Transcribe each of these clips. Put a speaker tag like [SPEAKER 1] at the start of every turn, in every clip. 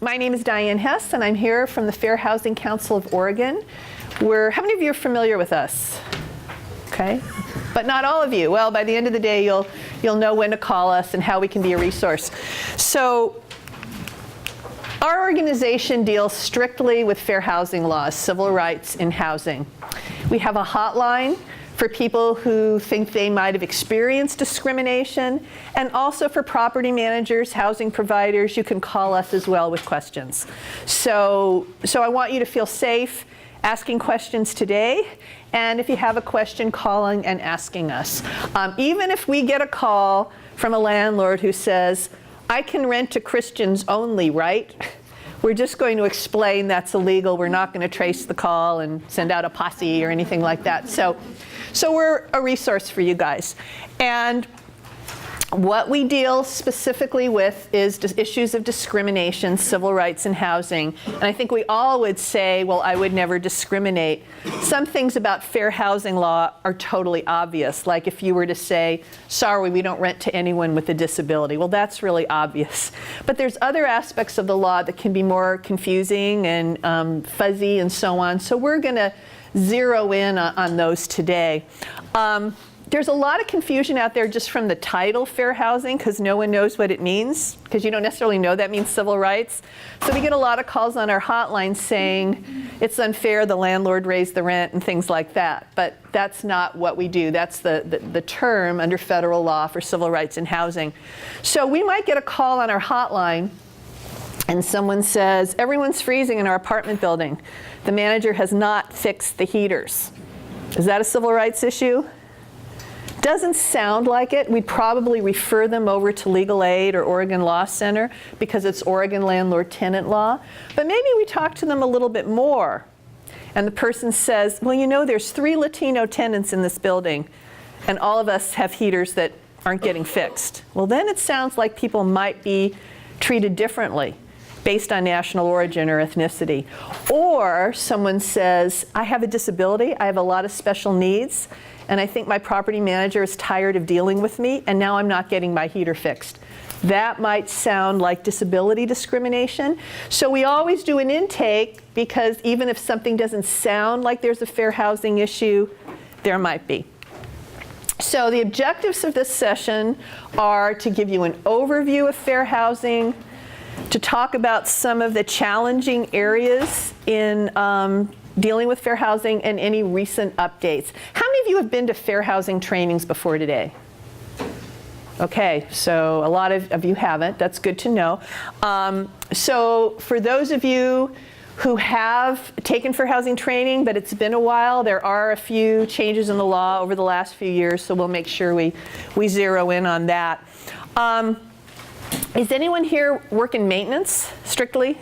[SPEAKER 1] My name is Diane Hess, and I'm here from the Fair Housing Council of Oregon. How many of you are familiar with us? Okay, but not all of you. Well, by the end of the day, you'll know when to call us and how we can be a resource. So, our organization deals strictly with fair housing laws, civil rights in housing. We have a hotline for people who think they might have experienced discrimination, and also for property managers, housing providers. You can call us as well with questions. So I want you to feel safe asking questions today, and if you have a question, calling and asking us. Even if we get a call from a landlord who says, I can rent to Christians only, right? We're just going to explain that's illegal. We're not going to trace the call and send out a posse or anything like that. So we're a resource for you guys. And what we deal specifically with is issues of discrimination, civil rights, and housing. And I think we all would say, well, I would never discriminate. Some things about fair housing law are totally obvious. Like if you were to say, sorry, we don't rent to anyone with a disability. Well, that's really obvious. But there's other aspects of the law that can be more confusing and fuzzy and so on. So we're going to zero in on those today. There's a lot of confusion out there just from the title fair housing, because no one knows what it means, because you don't necessarily know that means civil rights. So we get a lot of calls on our hotline saying it's unfair, the landlord raised the rent and things like that. But that's not what we do. That's the term under federal law for civil rights in housing. So we might get a call on our hotline and someone says, everyone's freezing in our apartment building. The manager has not fixed the heaters. Is that a civil rights issue? Doesn't sound like it. We'd probably refer them over to legal aid or Oregon Law Center because it's Oregon landlord-tenant law. But maybe we talk to them a little bit more. And the person says, well, you know, there's 3 Latino tenants in this building, and all of us have heaters that aren't getting fixed. Well, then it sounds like people might be treated differently based on national origin or ethnicity. Or someone says, I have a disability, I have a lot of special needs, and I think my property manager is tired of dealing with me, and now I'm not getting my heater fixed. That might sound like disability discrimination. So we always do an intake, because even if something doesn't sound like there's a fair housing issue, there might be. So the objectives of this session are to give you an overview of fair housing, to talk about some of the challenging areas in dealing with fair housing and any recent updates. How many of you have been to fair housing trainings before today? Okay, so a lot of you haven't. That's good to know. So for those of you who have taken fair housing training, but it's been a while, there are a few changes in the law over the last few years, so we'll make sure we zero in on that. Is anyone here working maintenance, strictly?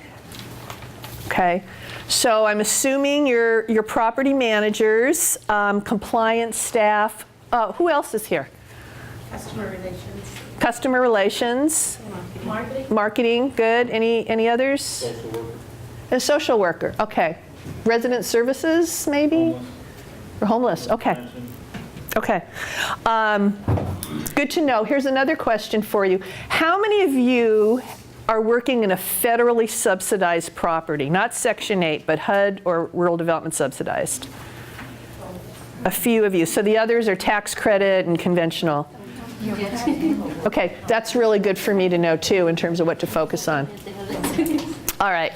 [SPEAKER 1] Okay. So I'm assuming your property managers, compliance staff. Who else is here?
[SPEAKER 2] Customer relations.
[SPEAKER 1] Customer relations. Marketing, good. Any others?
[SPEAKER 3] Social worker.
[SPEAKER 1] A social worker, okay. Resident services, maybe?
[SPEAKER 3] Homeless.
[SPEAKER 1] Or homeless, okay. Okay. Good to know. Here's another question for you. How many of you are working in a federally subsidized property? Not Section 8, but HUD or rural development subsidized? A few of you. So the others are tax credit and conventional. Okay, that's really good for me to know too in terms of what to focus on. All right.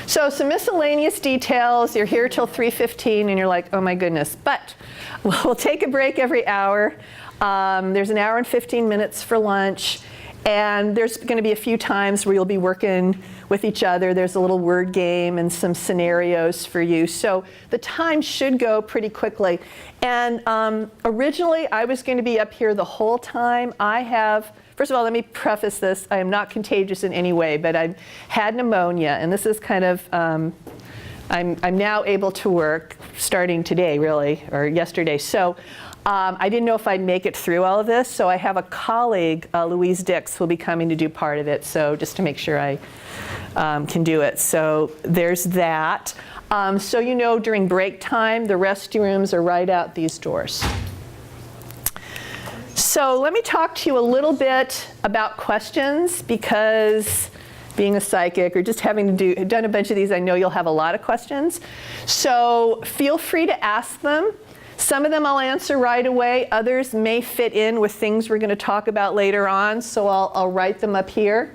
[SPEAKER 1] So some miscellaneous details. You're here till 3:15 and you're like, oh my goodness. But we'll take a break every hour. There's an hour and 15 minutes for lunch. And there's going to be a few times where you'll be working with each other. There's a little word game and some scenarios for you. So the time should go pretty quickly. And originally, I was going to be up here the whole time. First of all, let me preface this. I am not contagious in any way, but I've had pneumonia. And this is kind of, I'm now able to work starting today, really, or yesterday. So I didn't know if I'd make it through all of this, so I have a colleague, Louise Dix, who will be coming to do part of it, so just to make sure I can do it. So there's that. So you know, during break time, the restrooms are right out these doors. So let me talk to you a little bit about questions, because being a psychic or just having done a bunch of these, I know you'll have a lot of questions. So feel free to ask them. Some of them I'll answer right away. Others may fit in with things we're going to talk about later on, so I'll write them up here.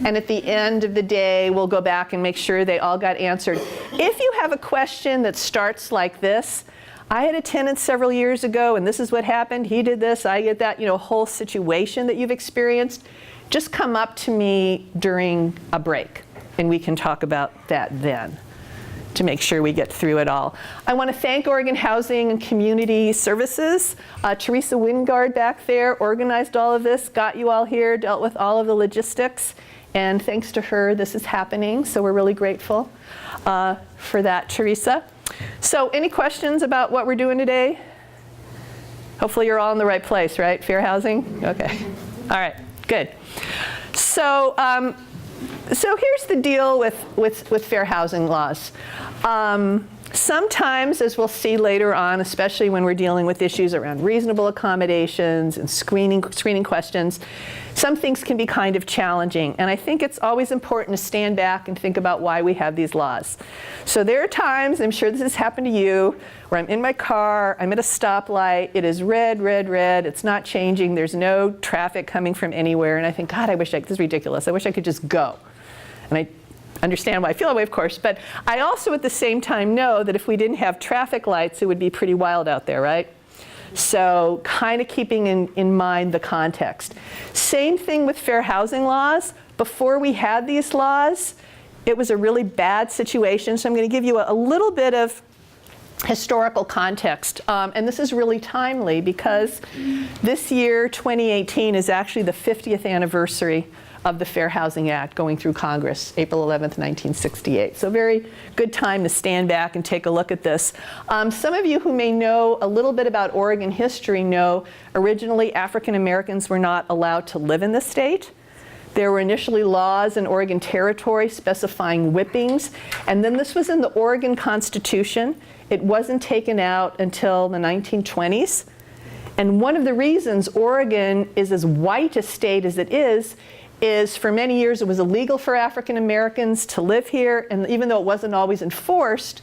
[SPEAKER 1] And at the end of the day, we'll go back and make sure they all got answered. If you have a question that starts like this, I had a tenant several years ago, and this is what happened. He did this, I did that, whole situation that you've experienced. Just come up to me during a break, and we can talk about that then to make sure we get through it all. I want to thank Oregon Housing and Community Services. Teresa Wingard back there organized all of this, got you all here, dealt with all of the logistics. And thanks to her, this is happening. So we're really grateful for that, Teresa. So any questions about what we're doing today? Hopefully you're all in the right place, right? Fair housing? Okay. All right, good. So here's the deal with fair housing laws. Sometimes, as we'll see later on, especially when we're dealing with issues around reasonable accommodations and screening questions, some things can be kind of challenging. And I think it's always important to stand back and think about why we have these laws. So there are times, I'm sure this has happened to you, where I'm in my car, I'm at a stoplight, it is red, red, red, it's not changing, there's no traffic coming from anywhere, and I think, God, this is ridiculous, I wish I could just go. And I understand why I feel that way, of course, but I also at the same time know that if we didn't have traffic lights, it would be pretty wild out there, right? So kind of keeping in mind the context. Same thing with fair housing laws. Before we had these laws, it was a really bad situation. So I'm going to give you a little bit of historical context. And this is really timely because this year, 2018, is actually the 50th anniversary of the Fair Housing Act going through Congress, April 11th, 1968. So very good time to stand back and take a look at this. Some of you who may know a little bit about Oregon history know originally African Americans were not allowed to live in the state. There were initially laws in Oregon Territory specifying whippings, and then this was in the Oregon Constitution. It wasn't taken out until the 1920s. And one of the reasons Oregon is as white a state as it is for many years it was illegal for African Americans to live here, and even though it wasn't always enforced,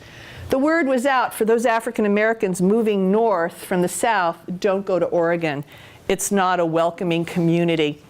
[SPEAKER 1] the word was out for those African Americans moving north from the south, don't go to Oregon. It's not a welcoming community.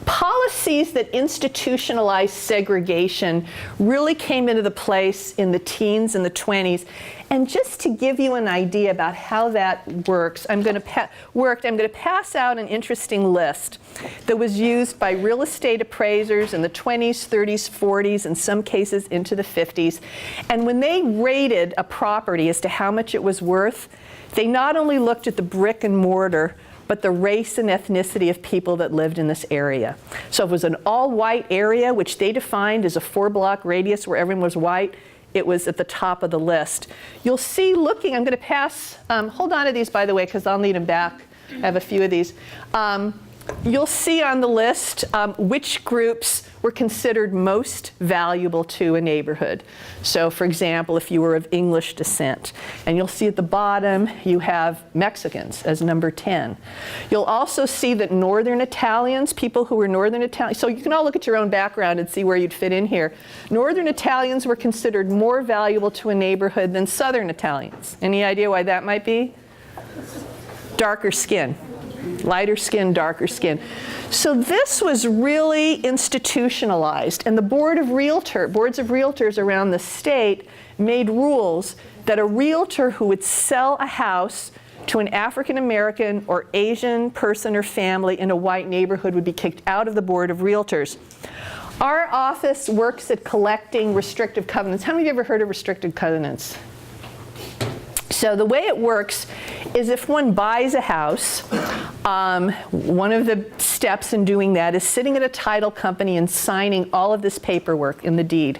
[SPEAKER 1] Policies that institutionalized segregation really came into the place in the teens and the 20s. And just to give you an idea about how that works, I'm going to pass out an interesting list that was used by real estate appraisers in the 20s, 30s, 40s, in some cases into the 50s. And when they rated a property as to how much it was worth, they not only looked at the brick and mortar, but the race and ethnicity of people that lived in this area. So if it was an all-white area, which they defined as a 4-block radius where everyone was white, it was at the top of the list. You'll see looking, I'm going to pass, hold on to these, by the way, because I'll need them back. I have a few of these. You'll see on the list which groups were considered most valuable to a neighborhood. So for example, if you were of English descent, and you'll see at the bottom you have Mexicans as number 10. You'll also see that Northern Italians, people who were Northern Italian, so you can all look at your own background and see where you'd fit in here. Northern Italians were considered more valuable to a neighborhood than Southern Italians. Any idea why that might be? Darker skin. Lighter skin, darker skin. So this was really institutionalized, and the boards of realtors around the state made rules that a realtor who would sell a house to an African American or Asian person or family in a white neighborhood would be kicked out of the board of realtors. Our office works at collecting restrictive covenants. How many of you ever heard of restrictive covenants? So the way it works is if one buys a house, one of the steps in doing that is sitting at a title company and signing all of this paperwork in the deed.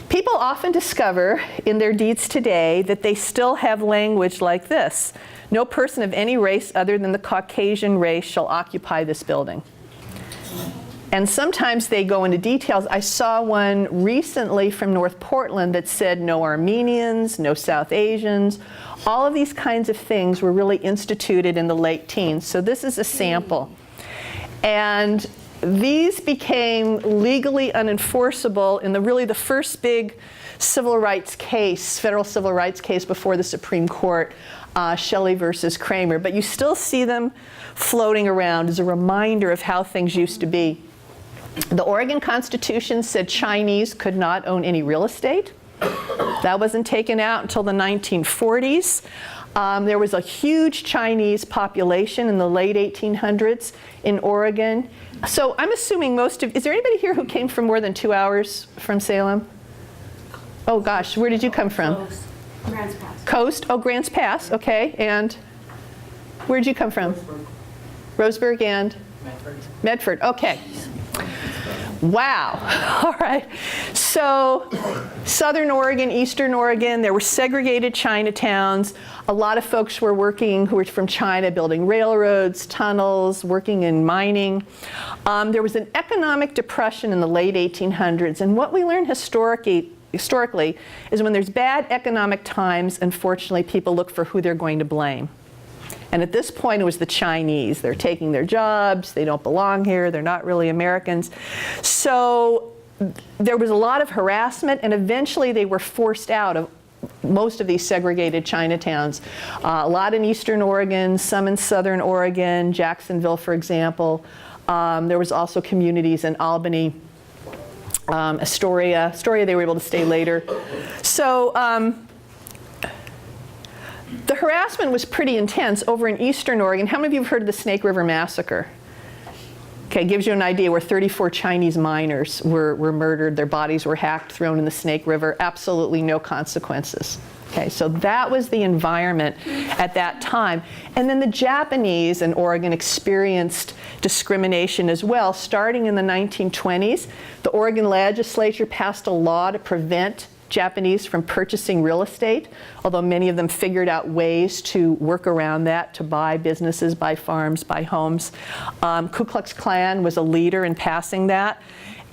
[SPEAKER 1] People often discover in their deeds today that they still have language like this: no person of any race other than the Caucasian race shall occupy this building. And sometimes they go into details. I saw one recently from North Portland that said no Armenians, no South Asians. All of these kinds of things were really instituted in the late teens. So this is a sample. And these became legally unenforceable in the first big civil rights case, federal civil rights case before the Supreme Court, Shelley versus Kramer. But you still see them floating around as a reminder of how things used to be. The Oregon Constitution said Chinese could not own any real estate. That wasn't taken out until the 1940s. There was a huge Chinese population in the late 1800s in Oregon. So I'm assuming is there anybody here who came from more than 2 hours from Salem? Oh gosh, where did you come from?
[SPEAKER 2] Coast. Grants Pass.
[SPEAKER 1] Coast? Oh, Grants Pass, okay. And where did you come from? Roseburg and? Medford, okay. Wow, all right. So Southern Oregon, Eastern Oregon, there were segregated Chinatowns. A lot of folks were working who were from China, building railroads, tunnels, working in mining. There was an economic depression in the late 1800s, and what we learn historically is when there's bad economic times, unfortunately, people look for who they're going to blame. And at this point, it was the Chinese. They're taking their jobs. They don't belong here. They're not really Americans. So there was a lot of harassment, and eventually they were forced out of most of these segregated Chinatowns. A lot in Eastern Oregon, some in Southern Oregon, Jacksonville, for example. There was also communities in Albany, Astoria. Astoria, they were able to stay later. So the harassment was pretty intense over in Eastern Oregon. How many of you have heard of the Snake River Massacre? Okay, gives you an idea where 34 Chinese miners were murdered. Their bodies were hacked, thrown in the Snake River. Absolutely no consequences. Okay, so that was the environment at that time. And then the Japanese in Oregon experienced discrimination as well. Starting in the 1920s, the Oregon legislature passed a law to prevent Japanese from purchasing real estate, although many of them figured out ways to work around that, to buy businesses, buy farms, buy homes. Ku Klux Klan was a leader in passing that.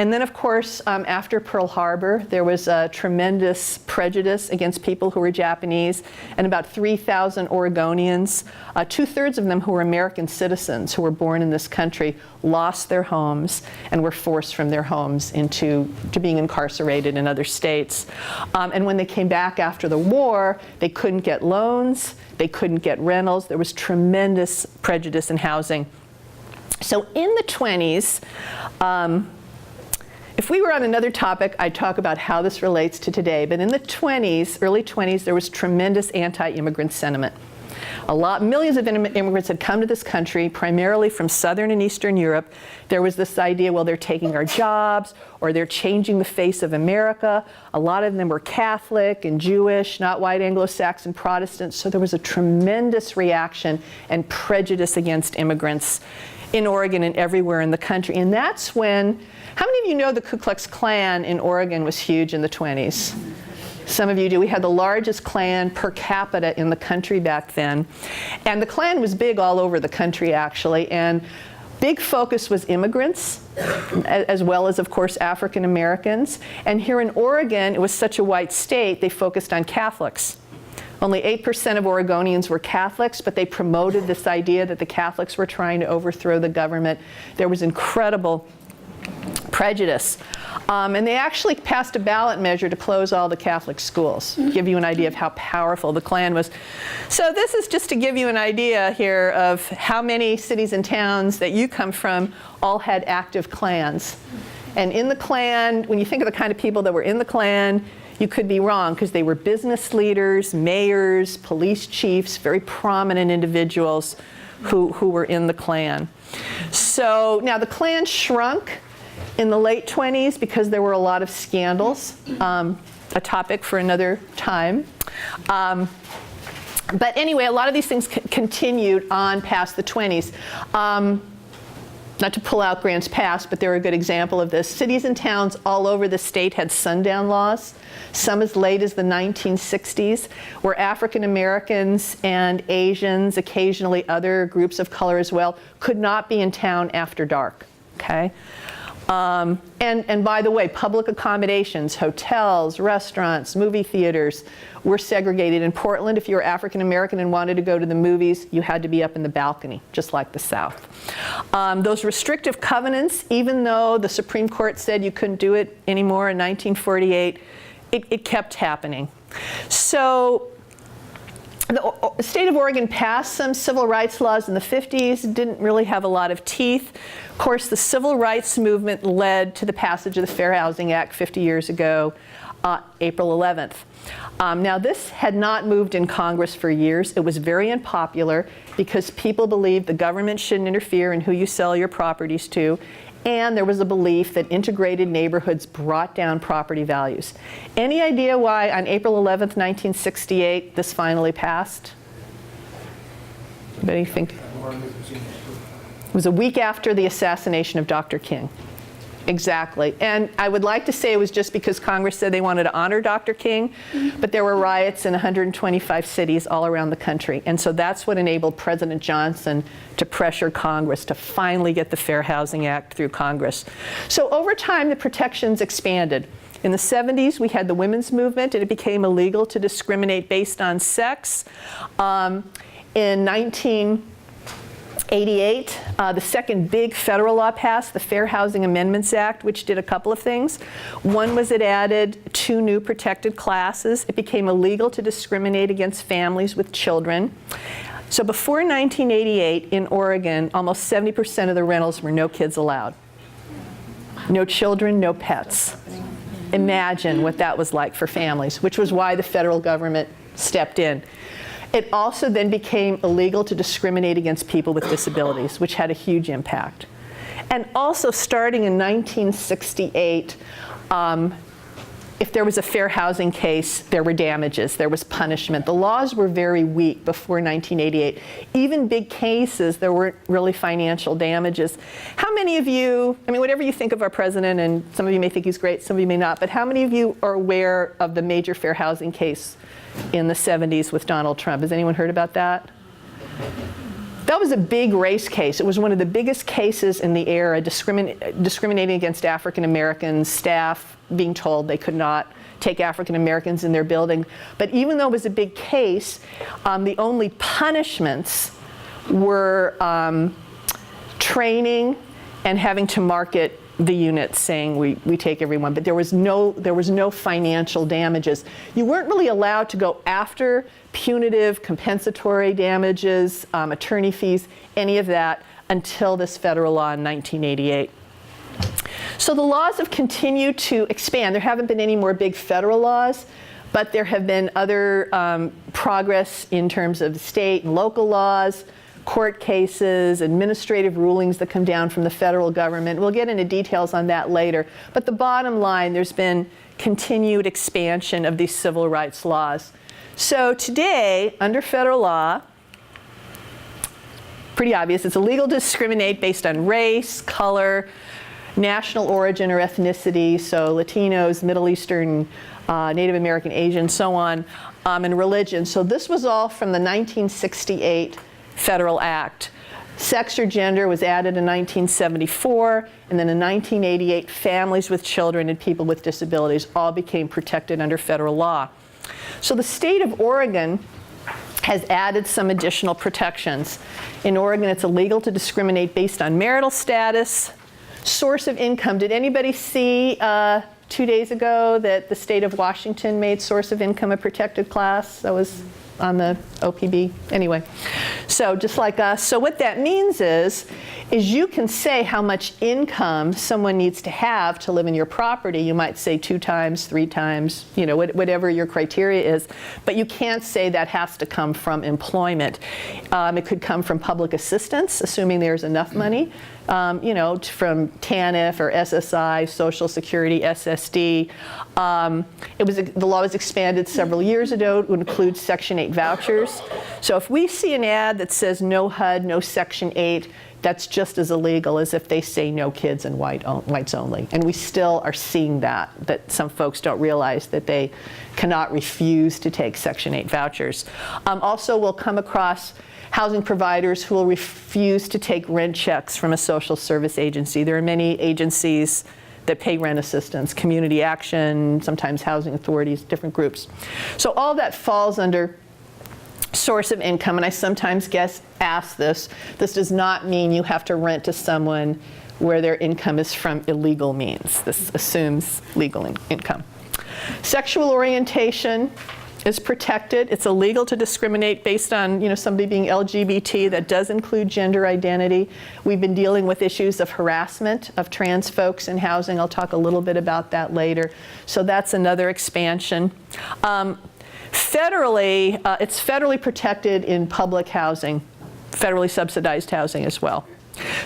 [SPEAKER 1] And then, of course, after Pearl Harbor, there was a tremendous prejudice against people who were Japanese, and about 3,000 Oregonians, 2/3 of them who were American citizens who were born in this country, lost their homes and were forced from their homes to being incarcerated in other states. And when they came back after the war, they couldn't get loans, they couldn't get rentals. There was tremendous prejudice in housing. So in the 20s, if we were on another topic, I'd talk about how this relates to today. But in the 20s, early 20s, there was tremendous anti-immigrant sentiment. Millions of immigrants had come to this country, primarily from Southern and Eastern Europe. There was this idea, well, they're taking our jobs, or they're changing the face of America. A lot of them were Catholic and Jewish, not white Anglo-Saxon Protestants. So there was a tremendous reaction and prejudice against immigrants in Oregon and everywhere in the country. And that's when, how many of you know the Ku Klux Klan in Oregon was huge in the 20s? Some of you do. We had the largest Klan per capita in the country back then. And the Klan was big all over the country, actually. And big focus was immigrants, as well as, of course, African Americans. And here in Oregon, it was such a white state, they focused on Catholics. Only 8% of Oregonians were Catholics, but they promoted this idea that the Catholics were trying to overthrow the government. There was incredible prejudice. And they actually passed a ballot measure to close all the Catholic schools, give you an idea of how powerful the Klan was. So this is just to give you an idea here of how many cities and towns that you come from all had active Klans. And in the Klan, when you think of the kind of people that were in the Klan, you could be wrong, because they were business leaders, mayors, police chiefs, very prominent individuals who were in the Klan. So now the Klan shrunk in the late 20s because there were a lot of scandals, a topic for another time. But anyway, a lot of these things continued on past the 20s. Not to pull out Grants Pass, but they're a good example of this. Cities and towns all over the state had sundown laws, some as late as the 1960s, where African Americans and Asians, occasionally other groups of color as well, could not be in town after dark. Okay? And by the way, public accommodations, hotels, restaurants, movie theaters were segregated. In Portland, if you were African American and wanted to go to the movies, you had to be up in the balcony, just like the South. Those restrictive covenants, even though the Supreme Court said you couldn't do it anymore in 1948, it kept happening. So the state of Oregon passed some civil rights laws in the 50s, didn't really have a lot of teeth. Of course, the civil rights movement led to the passage of the Fair Housing Act 50 years ago, April 11th. Now, this had not moved in Congress for years. It was very unpopular because people believed the government shouldn't interfere in who you sell your properties to. And there was a belief that integrated neighborhoods brought down property values. Any idea why on April 11th, 1968, this finally passed? Anybody think? It was a week after the assassination of Dr. King. Exactly. And I would like to say it was just because Congress said they wanted to honor Dr. King, but there were riots in 125 cities all around the country. And so that's what enabled President Johnson to pressure Congress to finally get the Fair Housing Act through Congress. So over time, the protections expanded. In the 70s, we had the women's movement, and it became illegal to discriminate based on sex. In 1988, the second big federal law passed, the Fair Housing Amendments Act, which did a couple of things. One was it added 2 new protected classes. It became illegal to discriminate against families with children. So before 1988, in Oregon, almost 70% of the rentals were no kids allowed. No children, no pets. Imagine what that was like for families, which was why the federal government stepped in. It also then became illegal to discriminate against people with disabilities, which had a huge impact. And also starting in 1968, if there was a fair housing case, there were damages, there was punishment. The laws were very weak before 1988. Even big cases, there weren't really financial damages. How many of you, I mean, whatever you think of our president, and some of you may think he's great, some of you may not, but how many of you are aware of the major fair housing case in the 70s with Donald Trump? Has anyone heard about that? That was a big race case. It was one of the biggest cases in the era, discriminating against African Americans, staff being told they could not take African Americans in their building. But even though it was a big case, the only punishments were training and having to market the units, saying we take everyone, but there was no financial damages. You weren't really allowed to go after punitive compensatory damages, attorney fees, any of that until this federal law in 1988. So the laws have continued to expand. There haven't been any more big federal laws, but there have been other progress in terms of state and local laws, court cases, administrative rulings that come down from the federal government. We'll get into details on that later. But the bottom line, there's been continued expansion of these civil rights laws. So today, under federal law, pretty obvious, it's illegal to discriminate based on race, color, national origin or ethnicity, so Latinos, Middle Eastern, Native American, Asian, so on, and religion. So this was all from the 1968 Federal Act. Sex or gender was added in 1974, and then in 1988, families with children and people with disabilities all became protected under federal law. So the state of Oregon has added some additional protections. In Oregon, it's illegal to discriminate based on marital status, source of income. Did anybody see 2 days ago that the state of Washington made source of income a protected class? That was on the OPB. Anyway, so just like us. So what that means is you can say how much income someone needs to have to live in your property. You might say 2 times, 3 times, you know, whatever your criteria is, but you can't say that has to come from employment. It could come from public assistance, assuming there's enough money, you know, from TANF or SSI, Social Security, SSD. The law was expanded several years ago to include Section 8 vouchers. So if we see an ad that says no HUD, no Section 8, that's just as illegal as if they say no kids and whites only. And we still are seeing that some folks don't realize that they cannot refuse to take Section 8 vouchers. Also, we'll come across housing providers who will refuse to take rent checks from a social service agency. There are many agencies that pay rent assistance, community action, sometimes housing authorities, different groups. So all that falls under source of income, and I sometimes ask this. This does not mean you have to rent to someone where their income is from illegal means. This assumes legal income. Sexual orientation is protected. It's illegal to discriminate based on somebody being LGBT. That does include gender identity. We've been dealing with issues of harassment of trans folks in housing. I'll talk a little bit about that later. So that's another expansion. Federally, it's federally protected in public housing, federally subsidized housing as well.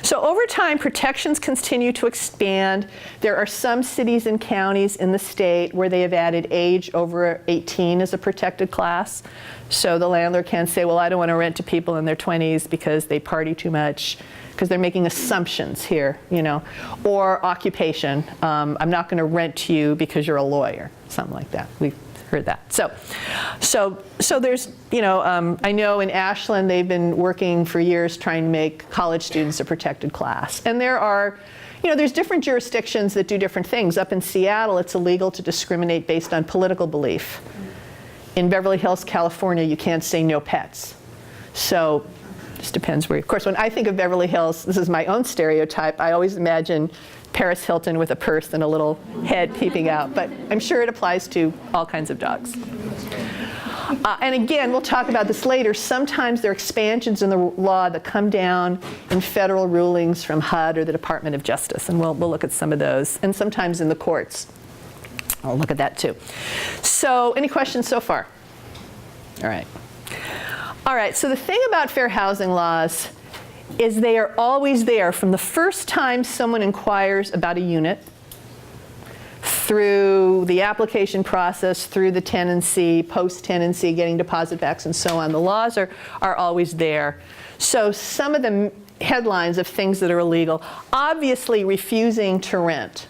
[SPEAKER 1] So over time, protections continue to expand. There are some cities and counties in the state where they have added age over 18 as a protected class. So the landlord can say, well, I don't want to rent to people in their 20s because they party too much, because they're making assumptions here, or occupation. I'm not going to rent to you because you're a lawyer, something like that. We've heard that. So there's, I know in Ashland they've been working for years trying to make college students a protected class. And there are, there's different jurisdictions that do different things. Up in Seattle, it's illegal to discriminate based on political belief. In Beverly Hills, California, you can't say no pets. So it just depends where. Of course, when I think of Beverly Hills, this is my own stereotype, I always imagine Paris Hilton with a purse and a little head peeping out, but I'm sure it applies to all kinds of dogs. And again, we'll talk about this later. Sometimes there are expansions in the law that come down in federal rulings from HUD or the Department of Justice, and we'll look at some of those, and sometimes in the courts. I'll look at that too. So, any questions so far? All right. All right, so the thing about fair housing laws is they are always there from the first time someone inquires about a unit, through the application process, through the tenancy, post-tenancy, getting deposit backs, and so on. The laws are always there. So some of the headlines of things that are illegal, obviously refusing to rent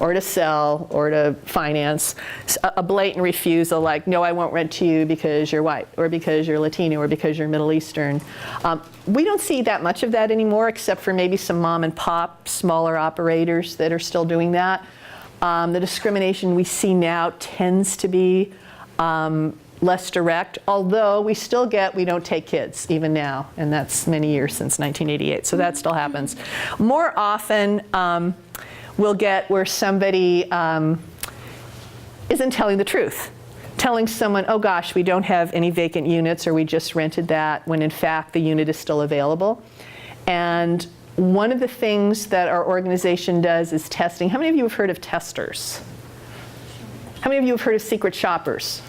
[SPEAKER 1] or to sell or to finance, a blatant refusal like, no, I won't rent to you because you're white or because you're Latino or because you're Middle Eastern. We don't see that much of that anymore, except for maybe some mom and pop, smaller operators that are still doing that. The discrimination we see now tends to be less direct, although we still get, we don't take kids even now, and that's many years since 1988, so that still happens. More often, we'll get where somebody isn't telling the truth, telling someone, oh gosh, we don't have any vacant units, or we just rented that, when in fact the unit is still available. And one of the things that our organization does is testing. How many of you have heard of testers? How many of you have heard of secret shoppers?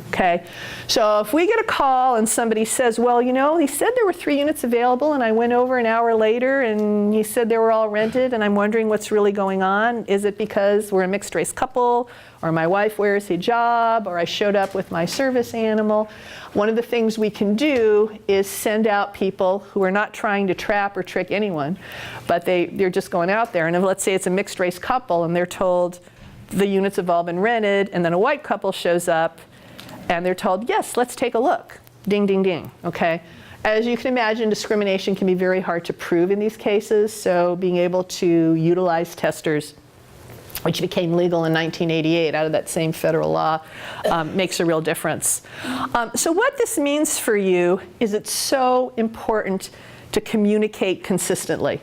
[SPEAKER 1] Okay, so if we get a call and somebody says, well, he said there were 3 units available and I went over an hour later and he said they were all rented and I'm wondering what's really going on. Is it because we're a mixed race couple, or my wife wears hijab, or I showed up with my service animal? One of the things we can do is send out people who are not trying to trap or trick anyone, but they're just going out there. And if, let's say it's a mixed race couple and they're told the units have all been rented, and then a white couple shows up and they're told, yes, let's take a look. Ding, ding, ding, okay? As you can imagine, discrimination can be very hard to prove in these cases, so being able to utilize testers, which became legal in 1988 out of that same federal law, makes a real difference. So what this means for you is it's so important to communicate consistently.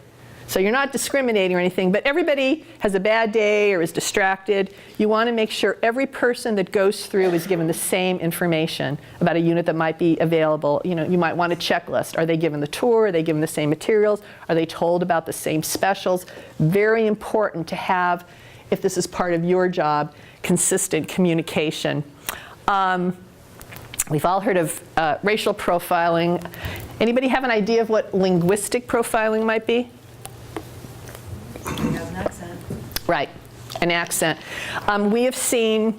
[SPEAKER 1] So you're not discriminating or anything, but everybody has a bad day or is distracted. You want to make sure every person that goes through is given the same information about a unit that might be available. You might want a checklist. Are they given the tour? Are they given the same materials? Are they told about the same specials? Very important to have, if this is part of your job, consistent communication. We've all heard of racial profiling. Anybody have an idea of what linguistic profiling might be?
[SPEAKER 2] An accent.
[SPEAKER 1] Right, an accent. We have seen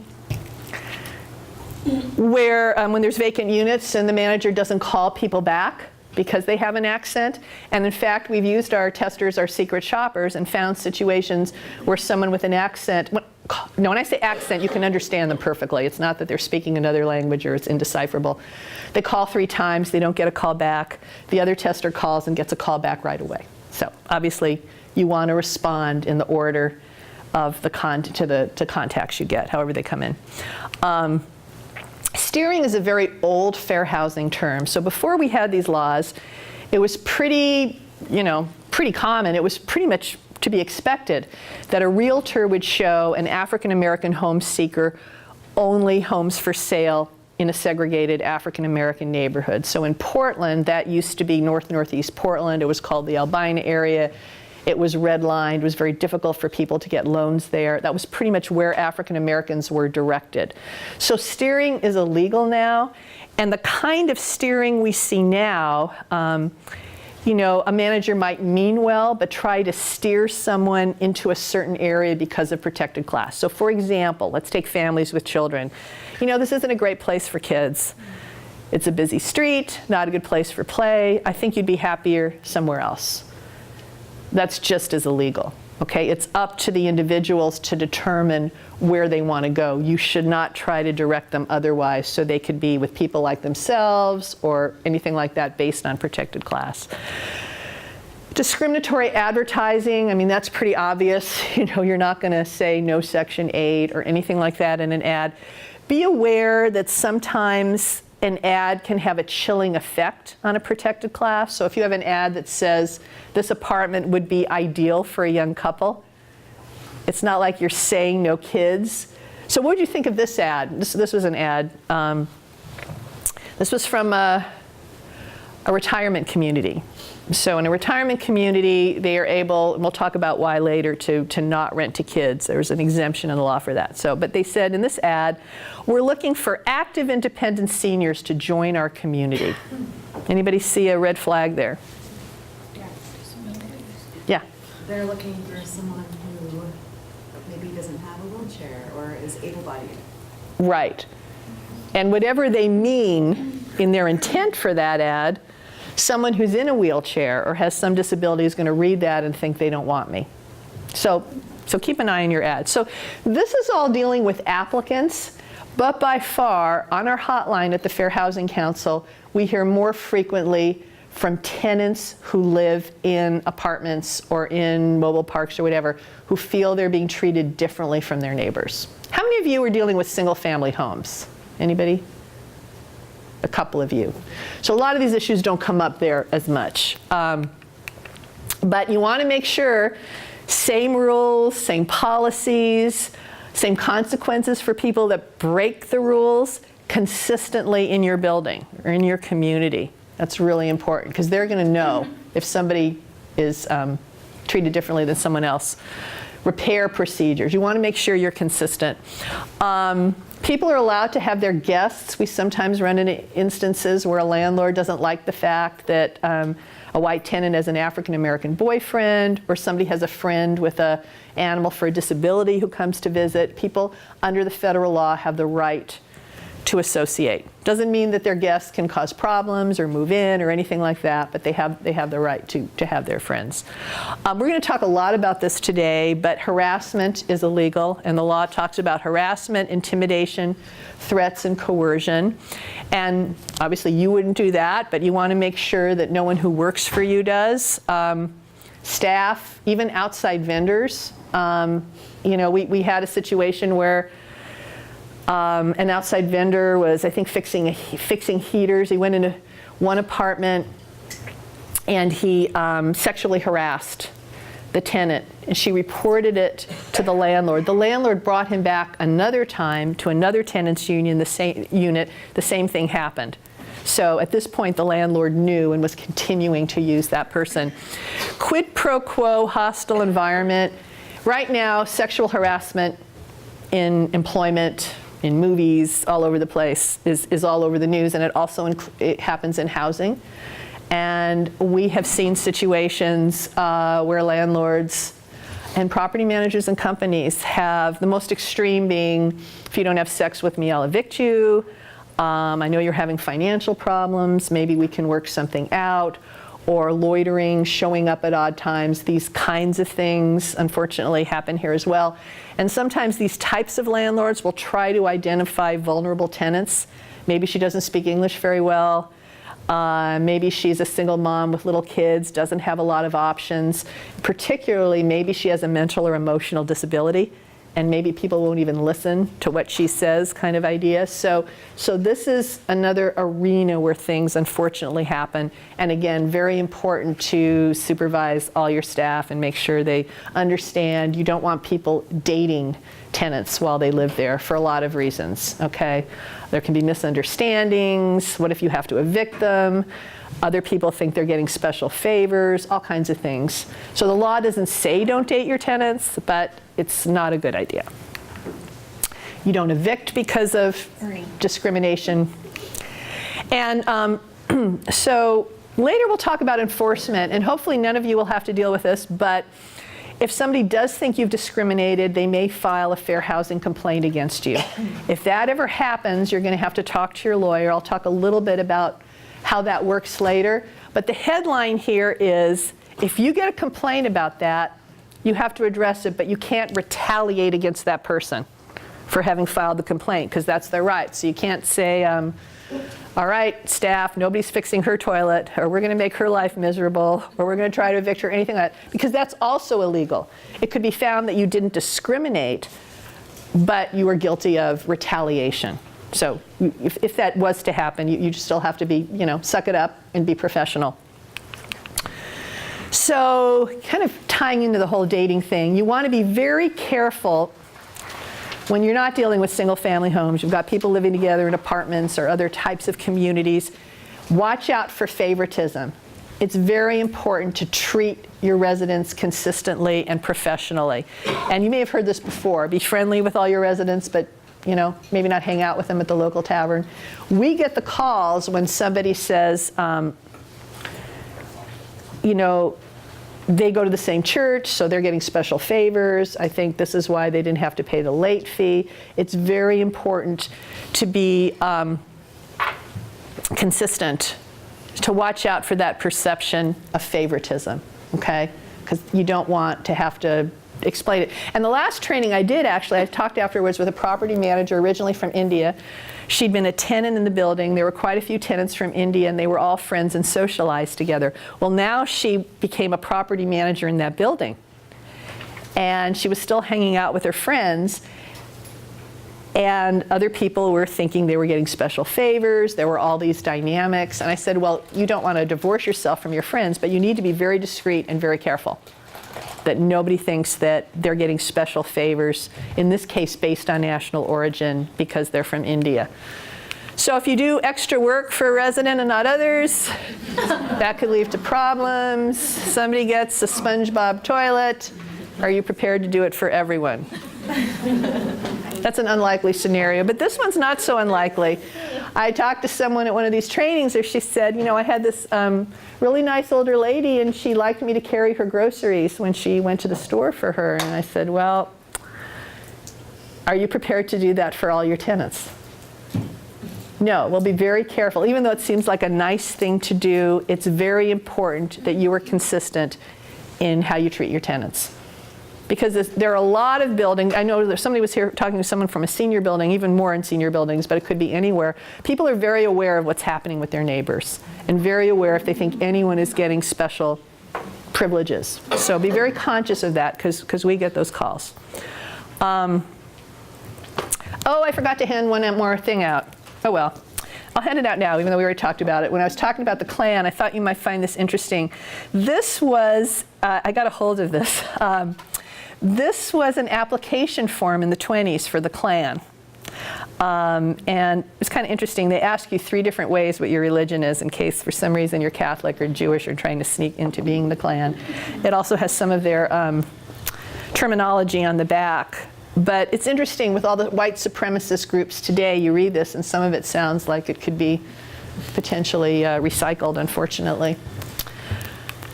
[SPEAKER 1] where when there's vacant units and the manager doesn't call people back because they have an accent. And in fact, we've used our testers, our secret shoppers, and found situations where someone with an accent, Now when I say accent, you can understand them perfectly. It's not that they're speaking another language or it's indecipherable. They call 3 times, they don't get a call back. The other tester calls and gets a call back right away. So obviously you want to respond in the order of the contacts you get, however they come in. Steering is a very old fair housing term. So before we had these laws, it was pretty common. It was pretty much to be expected that a realtor would show an African American home seeker only homes for sale in a segregated African American neighborhood. So in Portland, that used to be northeast Portland. It was called the Albina area. It was redlined. It was very difficult for people to get loans there. That was pretty much where African Americans were directed. So steering is illegal now. And the kind of steering we see now, a manager might mean well, but try to steer someone into a certain area because of protected class. So for example, let's take families with children. This isn't a great place for kids. It's a busy street, not a good place for play. I think you'd be happier somewhere else. That's just as illegal, okay? It's up to the individuals to determine where they want to go. You should not try to direct them otherwise, so they could be with people like themselves or anything like that based on protected class. Discriminatory advertising, that's pretty obvious. You're not going to say no Section 8 or anything like that in an ad. Be aware that sometimes an ad can have a chilling effect on a protected class. So if you have an ad that says this apartment would be ideal for a young couple, it's not like you're saying no kids. So what did you think of this ad? This was an ad. This was from a retirement community. So in a retirement community, they are able, and we'll talk about why later, to not rent to kids. There's an exemption in the law for that. But they said in this ad, we're looking for active independent seniors to join our community. Anybody see a red flag there? Yeah.
[SPEAKER 3] They're looking for someone who maybe doesn't have a wheelchair or is able-bodied.
[SPEAKER 1] Right. And whatever they mean in their intent for that ad, someone who's in a wheelchair or has some disability is going to read that and think they don't want me. So keep an eye on your ad. So this is all dealing with applicants, but by far, on our hotline at the Fair Housing Council, we hear more frequently from tenants who live in apartments or in mobile parks or whatever, who feel they're being treated differently from their neighbors. How many of you are dealing with single-family homes? Anybody? A couple of you. So a lot of these issues don't come up there as much. But you want to make sure same rules, same policies, same consequences for people that break the rules consistently in your building or in your community. That's really important because they're going to know if somebody is treated differently than someone else. Repair procedures. You want to make sure you're consistent. People are allowed to have their guests. We sometimes run into instances where a landlord doesn't like the fact that a white tenant has an African American boyfriend, or somebody has a friend with an animal for a disability who comes to visit. People under the federal law have the right to associate. Doesn't mean that their guests can cause problems or move in or anything like that, but they have the right to have their friends. We're going to talk a lot about this today, but harassment is illegal, and the law talks about harassment, intimidation, threats, and coercion. And obviously you wouldn't do that, but you want to make sure that no one who works for you does. Staff, even outside vendors. We had a situation where an outside vendor was, I think, fixing heaters. He went into one apartment and he sexually harassed the tenant, and she reported it to the landlord. The landlord brought him back another time to another tenants union, the same thing happened. So at this point, the landlord knew and was continuing to use that person. Quid pro quo, hostile environment. Right now, sexual harassment in employment, in movies, all over the place, is all over the news, and it also it happens in housing. And we have seen situations where landlords and property managers and companies have, the most extreme being, if you don't have sex with me, I'll evict you. I know you're having financial problems, maybe we can work something out. or loitering, showing up at odd times. These kinds of things, unfortunately, happen here as well. And sometimes these types of landlords will try to identify vulnerable tenants. Maybe she doesn't speak English very well. Maybe she's a single mom with little kids, doesn't have a lot of options. Particularly, maybe she has a mental or emotional disability, and maybe people won't even listen to what she says, kind of idea. So this is another arena where things unfortunately happen. And again, very important to supervise all your staff and make sure they understand. You don't want people dating tenants while they live there for a lot of reasons, okay? There can be misunderstandings. What if you have to evict them? Other people think they're getting special favors, all kinds of things. So the law doesn't say don't date your tenants, but it's not a good idea. You don't evict because of discrimination. And so later we'll talk about enforcement, and hopefully none of you will have to deal with this, but if somebody does think you've discriminated, they may file a fair housing complaint against you. If that ever happens, you're going to have to talk to your lawyer. I'll talk a little bit about how that works later. But the headline here is, if you get a complaint about that, you have to address it, but you can't retaliate against that person for having filed the complaint, because that's their right. So you can't say, all right, staff, nobody's fixing her toilet, or we're going to make her life miserable, or we're going to try to evict her, anything like that, because that's also illegal. It could be found that you didn't discriminate, but you were guilty of retaliation. So if that was to happen, you just still have to be, suck it up and be professional. So kind of tying into the whole dating thing, you want to be very careful when you're not dealing with single family homes. You've got people living together in apartments or other types of communities. Watch out for favoritism. It's very important to treat your residents consistently and professionally. And you may have heard this before. Be friendly with all your residents, but maybe not hang out with them at the local tavern. We get the calls when somebody says, they go to the same church, so they're getting special favors. I think this is why they didn't have to pay the late fee. It's very important to be consistent, to watch out for that perception of favoritism, okay? Because you don't want to have to explain it. And the last training I did, actually, I talked afterwards with a property manager originally from India. She'd been a tenant in the building. There were quite a few tenants from India, and they were all friends and socialized together. Well, now she became a property manager in that building. And she was still hanging out with her friends, and other people were thinking they were getting special favors. There were all these dynamics. And I said, well, you don't want to divorce yourself from your friends, but you need to be very discreet and very careful that nobody thinks that they're getting special favors, in this case based on national origin, because they're from India. So if you do extra work for a resident and not others, that could lead to problems. Somebody gets a SpongeBob toilet. Are you prepared to do it for everyone? That's an unlikely scenario, but this one's not so unlikely. I talked to someone at one of these trainings where she said, I had this really nice older lady, and she liked me to carry her groceries when she went to the store for her. And I said, well, are you prepared to do that for all your tenants? No, we'll be very careful. Even though it seems like a nice thing to do, it's very important that you are consistent in how you treat your tenants. Because there are a lot of buildings. I know somebody was here talking to someone from a senior building, even more in senior buildings, but it could be anywhere. People are very aware of what's happening with their neighbors, and very aware if they think anyone is getting special privileges. So be very conscious of that, because we get those calls. Oh, I forgot to hand one more thing out. Oh well. I'll hand it out now, even though we already talked about it. When I was talking about the Klan, I thought you might find this interesting. This was, I got a hold of this. This was an application form in the 1920s for the Klan. And it's kind of interesting. They ask you 3 different ways what your religion is, in case for some reason you're Catholic or Jewish or trying to sneak into being the Klan. It also has some of their terminology on the back. But it's interesting, with all the white supremacist groups today, you read this and some of it sounds like it could be potentially recycled, unfortunately.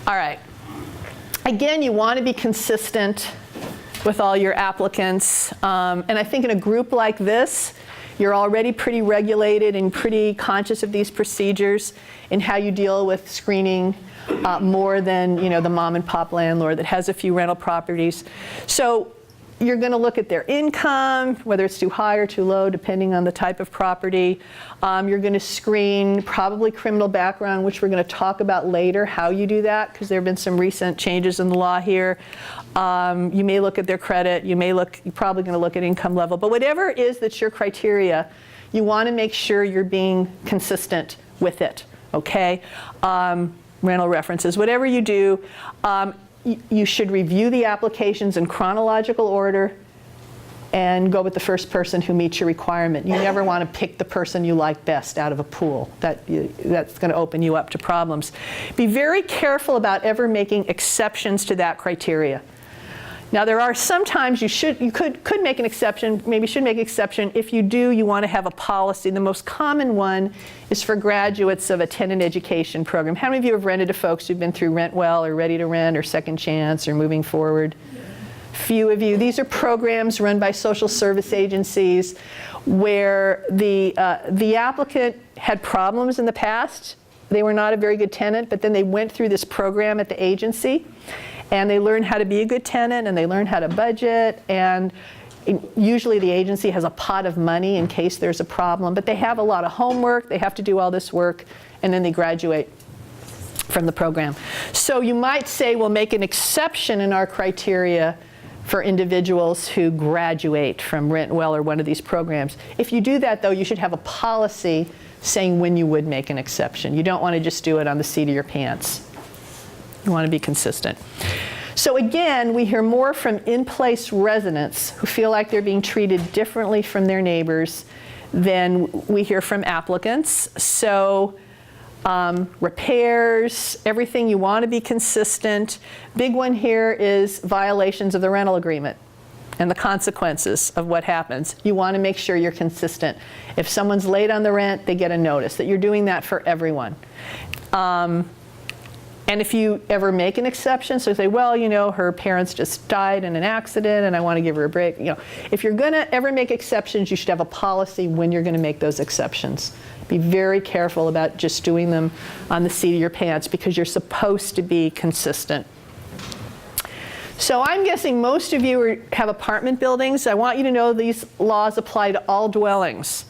[SPEAKER 1] All right. Again, you want to be consistent with all your applicants. And I think in a group like this, You're already pretty regulated and pretty conscious of these procedures and how you deal with screening more than, you know, the mom and pop landlord that has a few rental properties. So you're going to look at their income, whether it's too high or too low, depending on the type of property. You're going to screen probably criminal background, which we're going to talk about later, how you do that, because there have been some recent changes in the law here. You may look at their credit. You're probably going to look at income level. But whatever it is that's your criteria, you want to make sure you're being consistent with it, okay? Rental references, whatever you do, you should review the applications in chronological order and go with the first person who meets your requirement. You never want to pick the person you like best out of a pool. That's going to open you up to problems. Be very careful about ever making exceptions to that criteria. Now, there are sometimes you could make an exception, maybe should make an exception. If you do, you want to have a policy. The most common one is for graduates of a tenant education program. How many of you have rented to folks who've been through Rent Well or Ready to Rent or Second Chance or Moving Forward? Few of you. These are programs run by social service agencies where the applicant had problems in the past. They were not a very good tenant, but then they went through this program at the agency. And they learn how to be a good tenant, and they learn how to budget, and usually the agency has a pot of money in case there's a problem, but they have a lot of homework, they have to do all this work, and then they graduate from the program. So you might say we'll make an exception in our criteria for individuals who graduate from Rent Well or one of these programs. If you do that, though, you should have a policy saying when you would make an exception. You don't want to just do it on the seat of your pants. You want to be consistent. So again, we hear more from in-place residents who feel like they're being treated differently from their neighbors than we hear from applicants. So repairs, everything, you want to be consistent. Big one here is violations of the rental agreement and the consequences of what happens. You want to make sure you're consistent. If someone's late on the rent, they get a notice, that you're doing that for everyone. And if you ever make an exception, so say, well, you know, her parents just died in an accident and I want to give her a break. You know, if you're going to ever make exceptions, you should have a policy when you're going to make those exceptions. Be very careful about just doing them on the seat of your pants because you're supposed to be consistent. So I'm guessing most of you have apartment buildings. I want you to know these laws apply to all dwellings.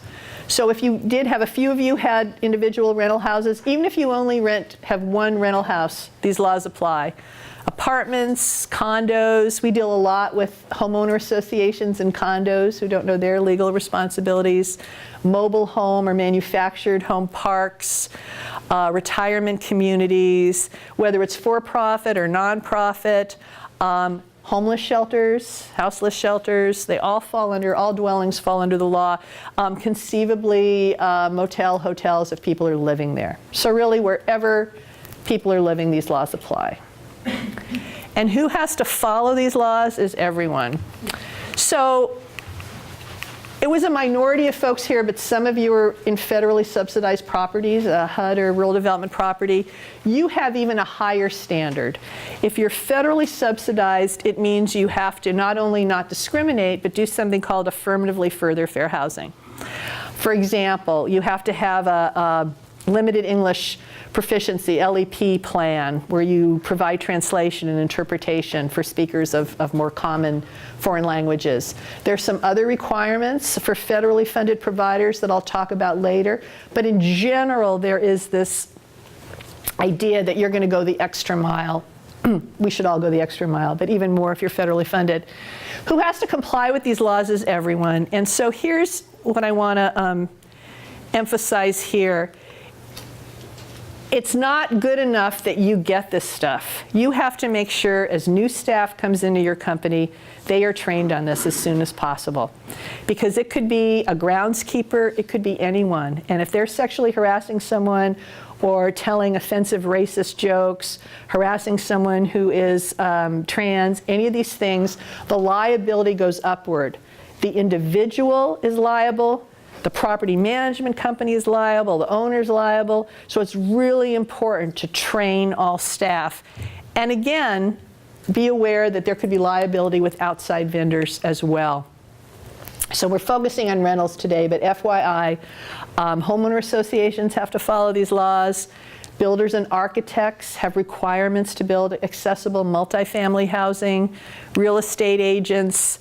[SPEAKER 1] So if you did have, a few of you had individual rental houses, even if you only have one rental house, these laws apply. Apartments, condos, we deal a lot with homeowner associations and condos who don't know their legal responsibilities. Mobile home or manufactured home parks, retirement communities, whether it's for-profit or non-profit, homeless shelters, houseless shelters, they all fall under, all dwellings fall under the law. Conceivably, motel, hotels if people are living there. So really, wherever people are living, these laws apply. And who has to follow these laws is everyone. So it was a minority of folks here, but some of you are in federally subsidized properties, a HUD or rural development property. You have even a higher standard. If you're federally subsidized, it means you have to not only not discriminate, but do something called affirmatively further fair housing. For example, you have to have a limited English proficiency, LEP plan, where you provide translation and interpretation for speakers of more common foreign languages. There's some other requirements for federally funded providers that I'll talk about later, but in general, there is this idea that you're going to go the extra mile. We should all go the extra mile, but even more if you're federally funded. Who has to comply with these laws is everyone. And so here's what I want to emphasize here. It's not good enough that you get this stuff. You have to make sure as new staff comes into your company, they are trained on this as soon as possible. Because it could be a groundskeeper, it could be anyone. And if they're sexually harassing someone or telling offensive racist jokes, harassing someone who is trans, any of these things, the liability goes upward. The individual is liable. The property management company is liable, the owner's liable, so it's really important to train all staff. And again, be aware that there could be liability with outside vendors as well. So we're focusing on rentals today, but FYI, homeowner associations have to follow these laws. Builders and architects have requirements to build accessible multifamily housing. Real estate agents,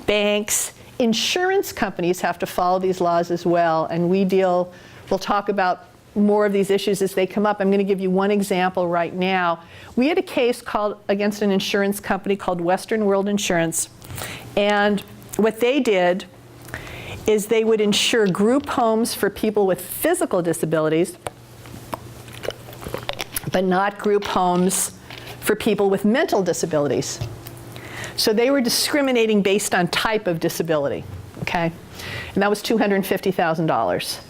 [SPEAKER 1] banks, insurance companies have to follow these laws as well. And we'll talk about more of these issues as they come up. I'm going to give you one example right now. We had a case against an insurance company called Western World Insurance. And what they did is they would insure group homes for people with physical disabilities, but not group homes for people with mental disabilities. So they were discriminating based on type of disability, okay? And that was $250,000.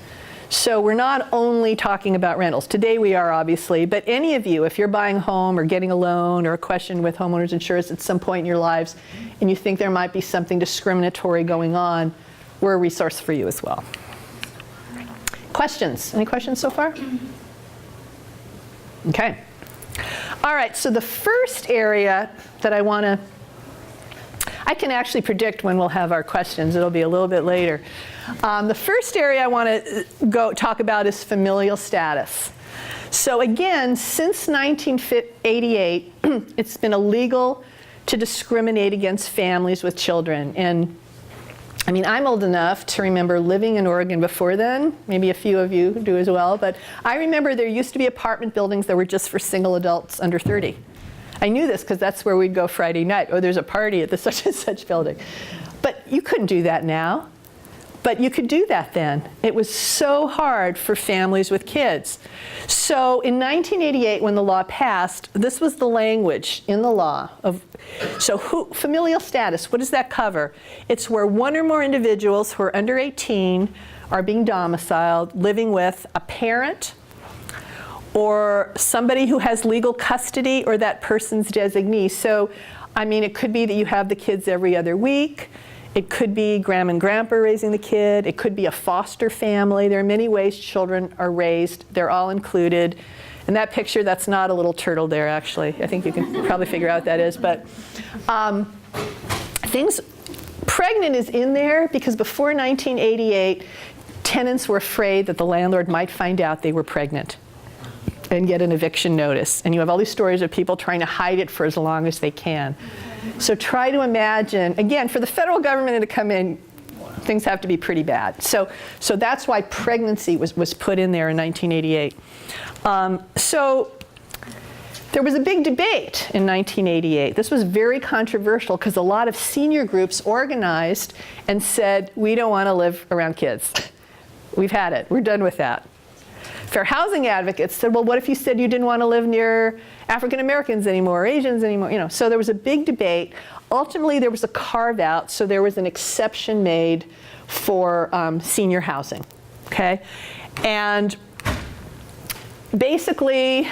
[SPEAKER 1] So we're not only talking about rentals. Today we are, obviously, but any of you, if you're buying a home or getting a loan or a question with homeowners insurance at some point in your lives, and you think there might be something discriminatory going on, we're a resource for you as well. Questions? Any questions so far? Okay. All right, so the first area that I can actually predict when we'll have our questions. It'll be a little bit later. The first area I want to talk about is familial status. So again, since 1988, it's been illegal to discriminate against families with children. And I mean, I'm old enough to remember living in Oregon before then. Maybe a few of you do as well. But I remember there used to be apartment buildings that were just for single adults under 30. I knew this because that's where we'd go Friday night. Oh, there's a party at the such and such building. But you couldn't do that now. But you could do that then. It was so hard for families with kids. So in 1988, when the law passed, this was the language in the law familial status, what does that cover? It's where one or more individuals who are under 18 are being domiciled, living with a parent or somebody who has legal custody or that person's designee. So, I mean, it could be that you have the kids every other week. It could be grandma and grandpa raising the kid. It could be a foster family. There are many ways children are raised. They're all included. In that picture, that's not a little turtle there, actually. I think you can probably figure out what that is. But pregnant is in there because before 1988, tenants were afraid that the landlord might find out they were pregnant and get an eviction notice. And you have all these stories of people trying to hide it for as long as they can. So try to imagine, again, for the federal government to come in, things have to be pretty bad. So that's why pregnancy was put in there in 1988. So there was a big debate in 1988. This was very controversial because a lot of senior groups organized and said, we don't want to live around kids. We've had it. We're done with that. Fair housing advocates said, well, what if you said you didn't want to live near African Americans anymore, or Asians anymore? So there was a big debate. Ultimately, there was a carve out, so there was an exception made for senior housing, okay? And basically,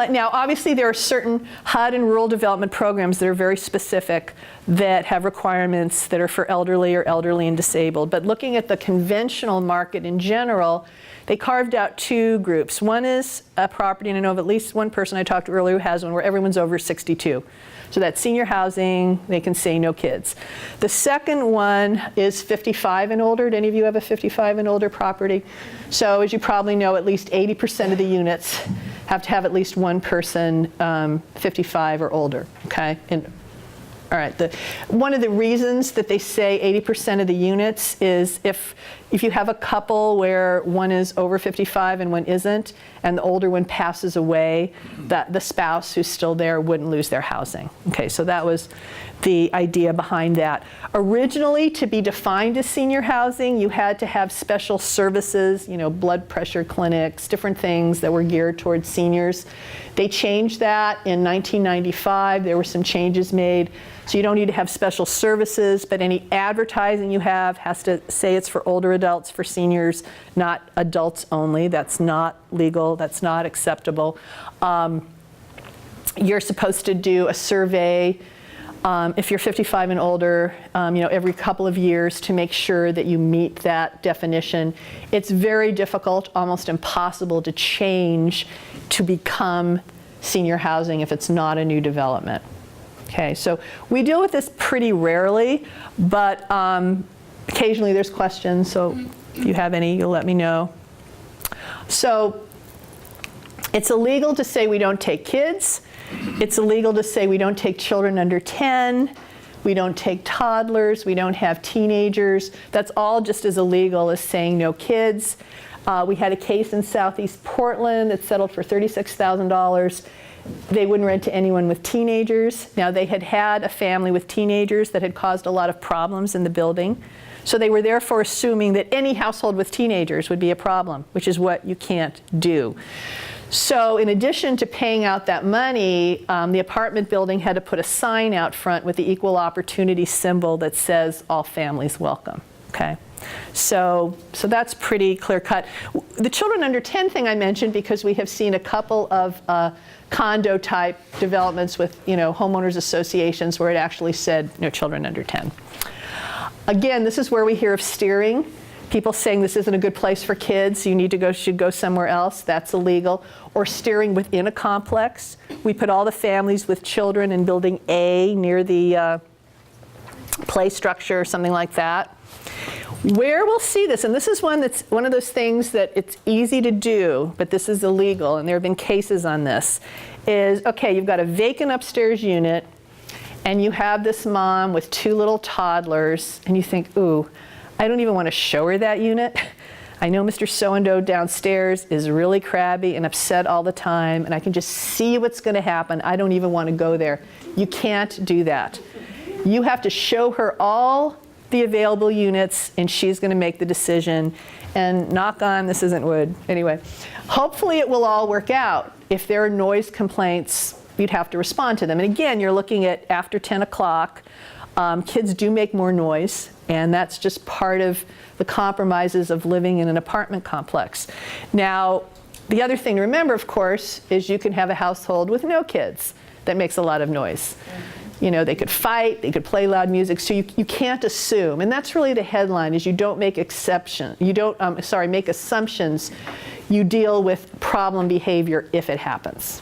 [SPEAKER 1] now obviously there are certain HUD and rural development programs that are very specific that have requirements that are for elderly or elderly and disabled. But looking at the conventional market in general, they carved out two groups. One is a property, and I know of at least one person I talked to earlier who has one where everyone's over 62. So that's senior housing, they can say no kids. The second one is 55 and older. Do any of you have a 55 and older property? So as you probably know, at least 80% of the units have to have at least one person 55 or older, okay? All right, one of the reasons that they say 80% of the units is if you have a couple where one is over 55 and one isn't, and the older one passes away, the spouse who's still there wouldn't lose their housing. Okay, so that was the idea behind that. Originally, to be defined as senior housing, you had to have special services, blood pressure clinics, different things that were geared towards seniors. They changed that in 1995. There were some changes made. So you don't need to have special services, but any advertising you have has to say it's for older adults, for seniors, not adults only. That's not legal. That's not acceptable. You're supposed to do a survey if you're 55 and older, every couple of years to make sure that you meet that definition. It's very difficult, almost impossible to change to become senior housing if it's not a new development. Okay, so we deal with this pretty rarely, but occasionally there's questions, so if you have any, you'll let me know. So it's illegal to say we don't take kids. It's illegal to say we don't take children under 10. We don't take toddlers. We don't have teenagers. That's all just as illegal as saying no kids. We had a case in Southeast Portland that settled for $36,000. They wouldn't rent to anyone with teenagers. Now, they had had a family with teenagers that had caused a lot of problems in the building. So they were therefore assuming that any household with teenagers would be a problem, which is what you can't do. So in addition to paying out that money, the apartment building had to put a sign out front with the equal opportunity symbol that says, "All families welcome." Okay? So that's pretty clear cut. The children under 10 thing I mentioned because we have seen a couple of condo type developments with homeowners associations where it actually said no children under 10. Again, this is where we hear of steering. People saying this isn't a good place for kids, you should go somewhere else. That's illegal. Or steering within a complex. We put all the families with children in building A near the play structure or something like that. Where we'll see this, and this is one of those things that it's easy to do, but this is illegal, and there have been cases on this, is, okay, you've got a vacant upstairs unit, and you have this mom with 2 little toddlers, and you think, ooh, I don't even want to show her that unit. I know Mr. So-and-so downstairs is really crabby and upset all the time, and I can just see what's going to happen. I don't even want to go there. You can't do that. You have to show her all the available units, and she's going to make the decision. And knock on, this isn't wood. Anyway, hopefully it will all work out. If there are noise complaints, you'd have to respond to them. And again, you're looking at after 10 o'clock. Kids do make more noise, and that's just part of the compromises of living in an apartment complex. Now, the other thing to remember, of course, is you can have a household with no kids that makes a lot of noise. They could fight, they could play loud music, so you can't assume. And that's really the headline, is you don't make make assumptions. You deal with problem behavior if it happens.